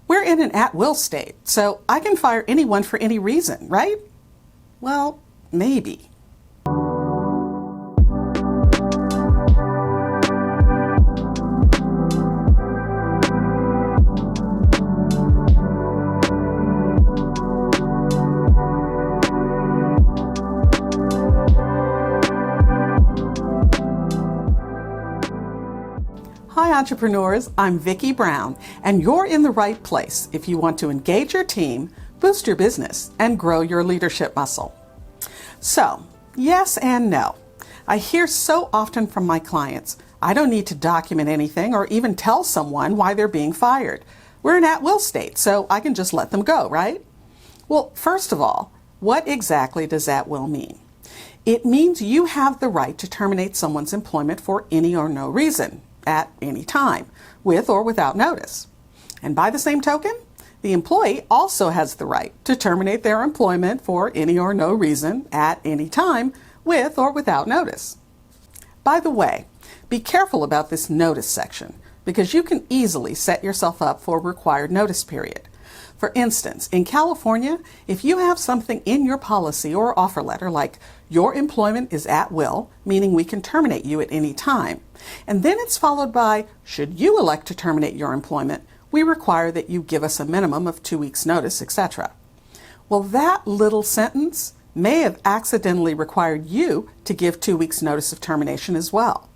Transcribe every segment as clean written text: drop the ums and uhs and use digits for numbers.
We're in an at-will state, so I can fire anyone for any reason, right? Well, maybe. Hi entrepreneurs, I'm Vicky Brown, and you're in the right place if you want to engage your team, boost your business, and grow your leadership muscle. So, yes and no. I hear so often from my clients, I don't need to document anything or even tell someone why they're being fired. We're in at-will state, so I can just let them go, right? Well, first of all, what exactly does at-will mean? It means you have the right to terminate someone's employment for any or no reason, at any time, with or without notice. And by the same token, the employee also has the right to terminate their employment for any or no reason at any time, with or without notice. By the way, be careful about this notice section, because you can easily set yourself up for a required notice period. For instance, in California, if you have something in your policy or offer letter like your employment is at will, meaning we can terminate you at any time, and then it's followed by, should you elect to terminate your employment, we require that you give us a minimum of 2 weeks notice, etc. Well, that little sentence may have accidentally required you to give 2 weeks notice of termination as well.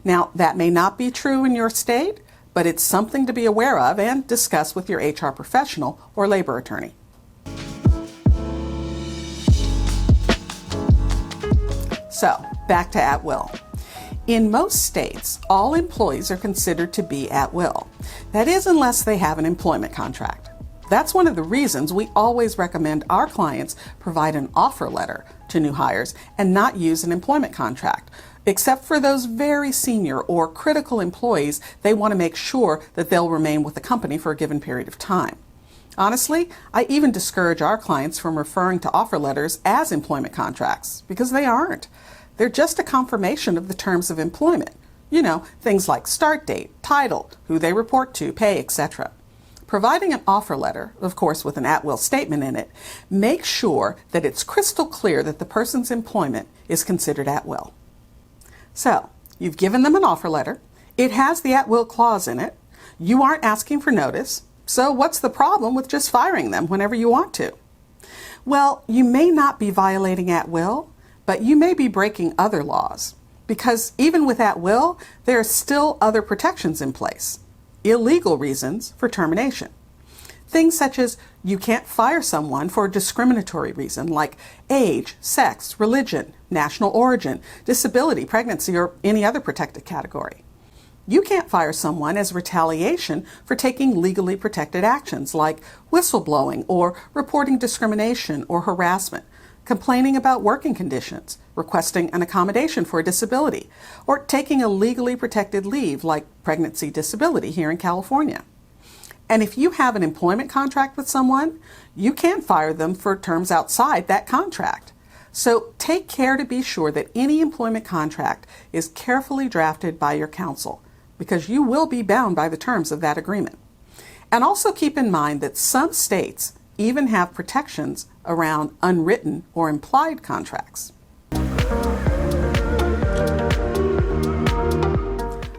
Now, that may not be true in your state, but it's something to be aware of and discuss with your HR professional or labor attorney. So, back to at will. In most states, all employees are considered to be at will. That is, unless they have an employment contract. That's one of the reasons we always recommend our clients provide an offer letter to new hires and not use an employment contract. Except for those very senior or critical employees, they want to make sure that they'll remain with the company for a given period of time. Honestly, I even discourage our clients from referring to offer letters as employment contracts, because they aren't. They're just a confirmation of the terms of employment. You know, things like start date, title, who they report to, pay, etc. Providing an offer letter, of course with an at-will statement in it, makes sure that it's crystal clear that the person's employment is considered at will. So, you've given them an offer letter, it has the at-will clause in it, you aren't asking for notice, so what's the problem with just firing them whenever you want to? Well, you may not be violating at-will, but you may be breaking other laws, because even with at-will, there are still other protections in place. Illegal reasons for termination. Things such as you can't fire someone for a discriminatory reason like age, sex, religion, national origin, disability, pregnancy, or any other protected category. You can't fire someone as retaliation for taking legally protected actions like whistleblowing or reporting discrimination or harassment, complaining about working conditions, requesting an accommodation for a disability, or taking a legally protected leave like pregnancy disability here in California. And if you have an employment contract with someone, you can't fire them for terms outside that contract. So take care to be sure that any employment contract is carefully drafted by your counsel, because you will be bound by the terms of that agreement. And also keep in mind that some states even have protections around unwritten or implied contracts.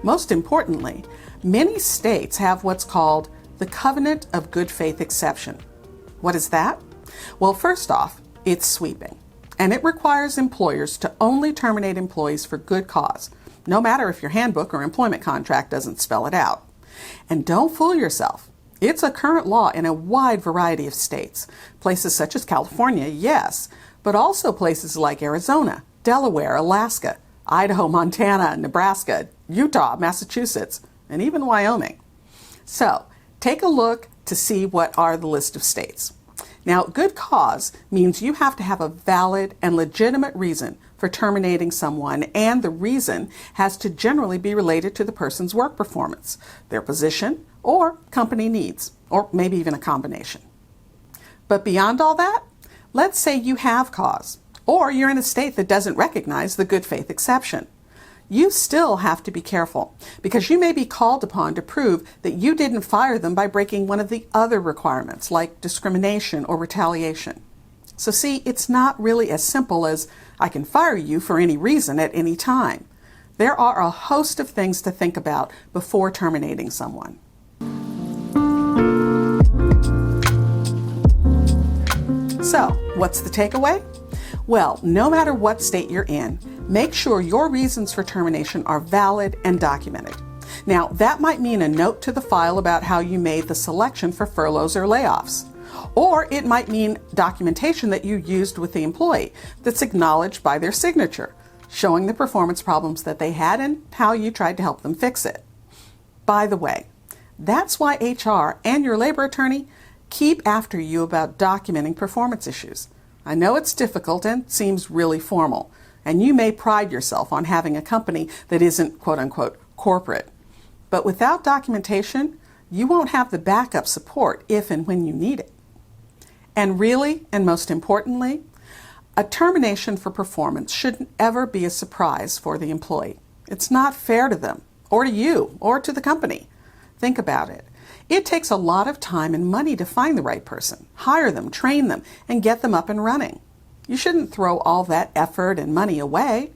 Most importantly, many states have what's called the Covenant of Good Faith exception. What is that? Well, first off, it's sweeping, and it requires employers to only terminate employees for good cause, no matter if your handbook or employment contract doesn't spell it out. And don't fool yourself. It's a current law in a wide variety of states. Places such as California, yes, but also places like Arizona, Delaware, Alaska, Idaho, Montana, Nebraska, Utah, Massachusetts, and even Wyoming. So, take a look to see what are the list of states. Now, good cause means you have to have a valid and legitimate reason for terminating someone, and the reason has to generally be related to the person's work performance, their position, or company needs, or maybe even a combination. But beyond all that, let's say you have cause, or you're in a state that doesn't recognize the good faith exception. you still have to be careful because you may be called upon to prove that you didn't fire them by breaking one of the other requirements like discrimination or retaliation. So see, it's not really as simple as I can fire you for any reason at any time. There are a host of things to think about before terminating someone. So, what's the takeaway? Well, no matter what state you're in, make sure your reasons for termination are valid and documented. Now, that might mean a note to the file about how you made the selection for furloughs or layoffs. Or it might mean documentation that you used with the employee that's acknowledged by their signature, showing the performance problems that they had and how you tried to help them fix it. By the way, that's why HR and your labor attorney keep after you about documenting performance issues. I know it's difficult and seems really formal, and you may pride yourself on having a company that isn't quote-unquote corporate. But without documentation, you won't have the backup support if and when you need it. And really, and most importantly, a termination for performance shouldn't ever be a surprise for the employee. It's not fair to them, or to you, or to the company. Think about it. It takes a lot of time and money to find the right person, hire them, train them, and get them up and running. You shouldn't throw all that effort and money away.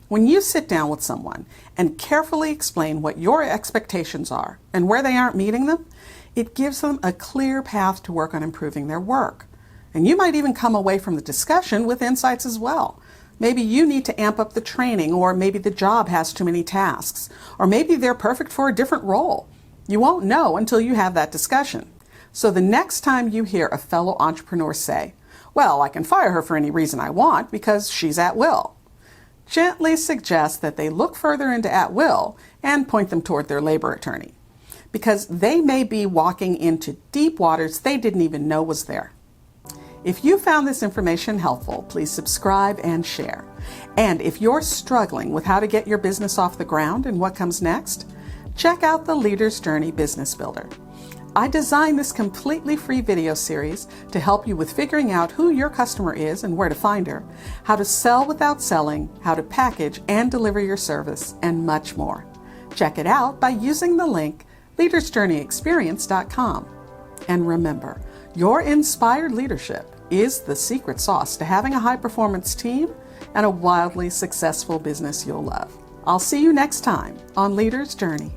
When you sit down with someone and carefully explain what your expectations are and where they aren't meeting them, it gives them a clear path to work on improving their work. And you might even come away from the discussion with insights as well. Maybe you need to amp up the training, or maybe the job has too many tasks, or maybe they're perfect for a different role. You won't know until you have that discussion. So the next time you hear a fellow entrepreneur say, well, I can fire her for any reason I want because she's at will, gently suggest that they look further into at will and point them toward their labor attorney, because they may be walking into deep waters they didn't even know was there. If you found this information helpful, please subscribe and share. And if you're struggling with how to get your business off the ground and what comes next, check out the Leader's Journey Business Builder. I designed this completely free video series to help you with figuring out who your customer is and where to find her, how to sell without selling, how to package and deliver your service, and much more. Check it out by using the link leadersjourneyexperience.com. And remember, your inspired leadership is the secret sauce to having a high-performance team and a wildly successful business you'll love. I'll see you next time on Leader's Journey.